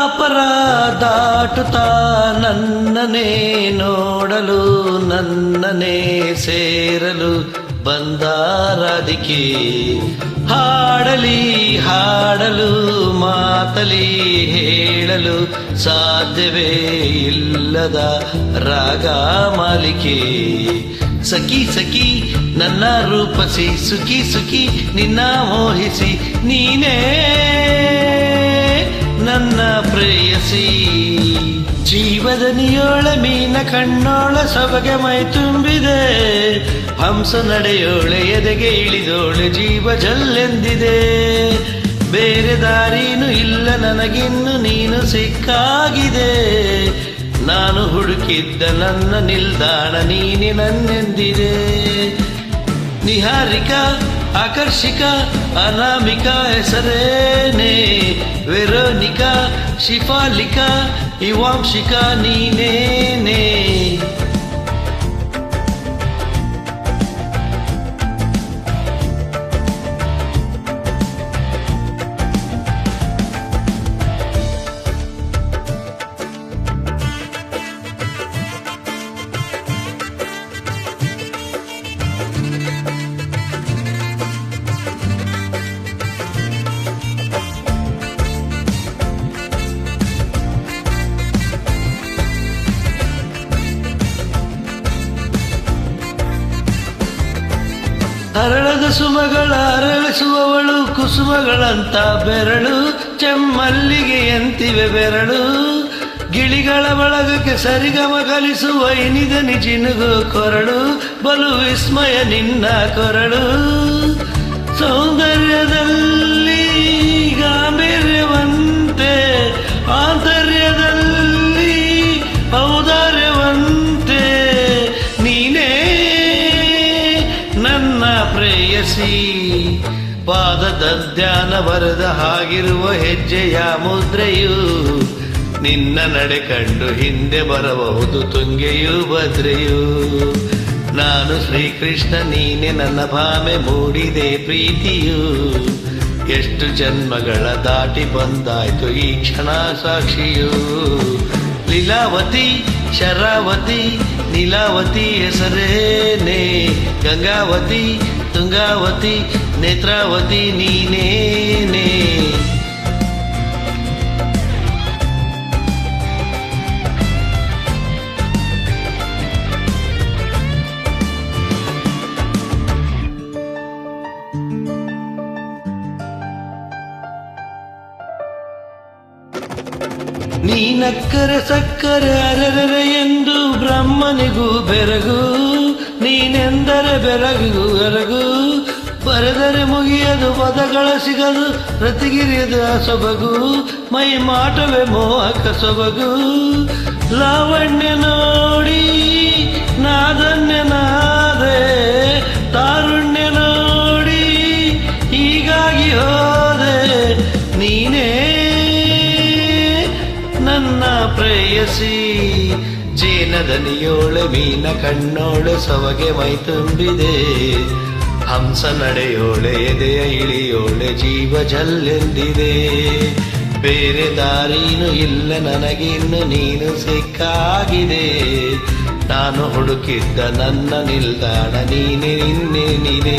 ಕಾಪರ ದಾಟುತ್ತಾ ನನ್ನನೇ ನೋಡಲು ನನ್ನನೇ ಸೇರಲು ಬಂದಾರಾಧಿಕೆ ಹಾಡಲಿ ಹಾಡಲು ಮಾತಲಿ ಹೇಳಲು ಸಾಧ್ಯವೇ ಇಲ್ಲದ ರಾಗ ಮಾಲಿಕೆ ಸಖಿ ಸಖಿ ನನ್ನ ರೂಪಸಿ ಸುಖಿ ಸುಖಿ ನಿನ್ನ ಮೋಹಿಸಿ ನೀನೇ ನನ್ನ ಪ್ರೇಯಸಿ ಜೀವದ ನಿಯೋಳ ಮೀನ ಕಣ್ಣೋಳ ಸೊಬಗೆ ಮೈ ತುಂಬಿದೆ ಹಂಸ ನಡೆಯೋಳೆ ಎದೆಗೆ ಇಳಿದೋಳೆ ಜೀವ ಜಲ್ಲೆಂದಿದೆ ಬೇರೆ ದಾರಿನೂ ಇಲ್ಲ ನನಗಿನ್ನು ನೀನು ಸಿಕ್ಕಾಗಿದೆ ನಾನು ಹುಡುಕಿದ್ದ ನನ್ನ ನಿಲ್ದಾಣ ನೀನೆ ನನ್ನೆಂದಿದೆ ನಿಹಾರಿಕಾ ಆಕರ್ಷಿಕ ಅನಾಮಿಕ ಹೆಸರೇನೆ ವೆರೋನಿಕಾ ಶಿಫಾಲಿಕಾ ಇವಾಂಶಿಕಾ ನೀನೇನೆ ಅರಳದ ಸುಮಗಳ ಅರಳಿಸುವವಳು ಕುಸುಮಗಳಂತ ಬೆರಳು ಚೆಮ್ಮಲ್ಲಿಗೆಯಂತಿವೆ ಬೆರಳು ಗಿಳಿಗಳ ಬಳಗಕ್ಕೆ ಸರಿಗಮ ಕಲಿಸುವ ಇನಿದ ನಿಜಿನುಗು ಕೊರಳು ಬಲು ವಿಸ್ಮಯ ನಿನ್ನ ಕೊರಳು ಸೌಂದರ್ಯದಲ್ಲಿ ಗಾಂಭೀರ್ಯವಂತೆ ಆಂತರ್ಯದಲ್ಲಿ ಔದಾರ್ಯವಂತೆ ನೀನೇ ನನ್ನ ಪ್ರೇಯಸಿ ಪಾದದ ಧ್ಯಾನ ಬರೆದ ಹಾಗಿರುವ ಹೆಜ್ಜೆಯ ಮುದ್ರೆಯು ನಿನ್ನ ನಡೆ ಕಂಡು ಹಿಂದೆ ಬರಬಹುದು ತುಂಗೆಯೂ ಭದ್ರೆಯು ನಾನು ಶ್ರೀಕೃಷ್ಣ ನೀನೆ ನನ್ನ ಭಾಮೆ ಮೂಡಿದೆ ಪ್ರೀತಿಯು ಎಷ್ಟು ಜನ್ಮಗಳ ದಾಟಿ ಬಂದಾಯ್ತು ಈ ಕ್ಷಣ ಸಾಕ್ಷಿಯು ಲೀಲಾವತಿ ಶರಾವತಿ ನೀಲಾವತಿ ಹೆಸರೇನೆ ಗಂಗಾವತಿ ತುಂಗಾವತಿ ನೇತ್ರಾವತಿ ನೀನೇನೆ ನೀನಕ್ಕರೆ ಸಕ್ಕರೆ ಅರೆರೆ ಎಂದು ಬ್ರಹ್ಮನಿಗೂ ಬೆರಗು ನೀನೆಂದರೆ ಬೆರಗಿಗೂ ಬೆರಗು ಬರೆದರೆ ಮುಗಿಯದು ಪದಗಳ ಸಿಗದು ಪ್ರತಿಗಿರಿಯದ ಸೊಬಗು ಮೈ ಮಾಟವೇ ಮೋಹಕ ಸೊಬಗು ಲಾವಣ್ಯ ನೋಡಿ ನಾದನ್ಯನಾದೆ ತಾರುಣ್ಯ ನೋಡಿ ಹೀಗಾಗಿ ಹೋದೆ ನೀನೇ ನನ್ನ ಪ್ರೇಯಸಿ ಜೇನದನಿಯೋಳೆ ಮೀನ ಕಣ್ಣೋಳೆ ಸೊಬಗೆ ಮೈ ತುಂಬಿದೆ ಹಂಸ ನಡೆಯೋಳೆ ಎದೆಯ ಇಳಿಯೋಳೆ ಜೀವ ಜಲ್ಲೆಂದಿದೆ ಬೇರೆ ದಾರಿನೂ ಇಲ್ಲ ನನಗಿನ್ನು ನೀನು ಸಿಕ್ಕಾಗಿದೆ ನಾನು ಹುಡುಕಿದ್ದ ನನ್ನ ನಿಲ್ದಾಣ ನೀನೆ ನಿನ್ನೆ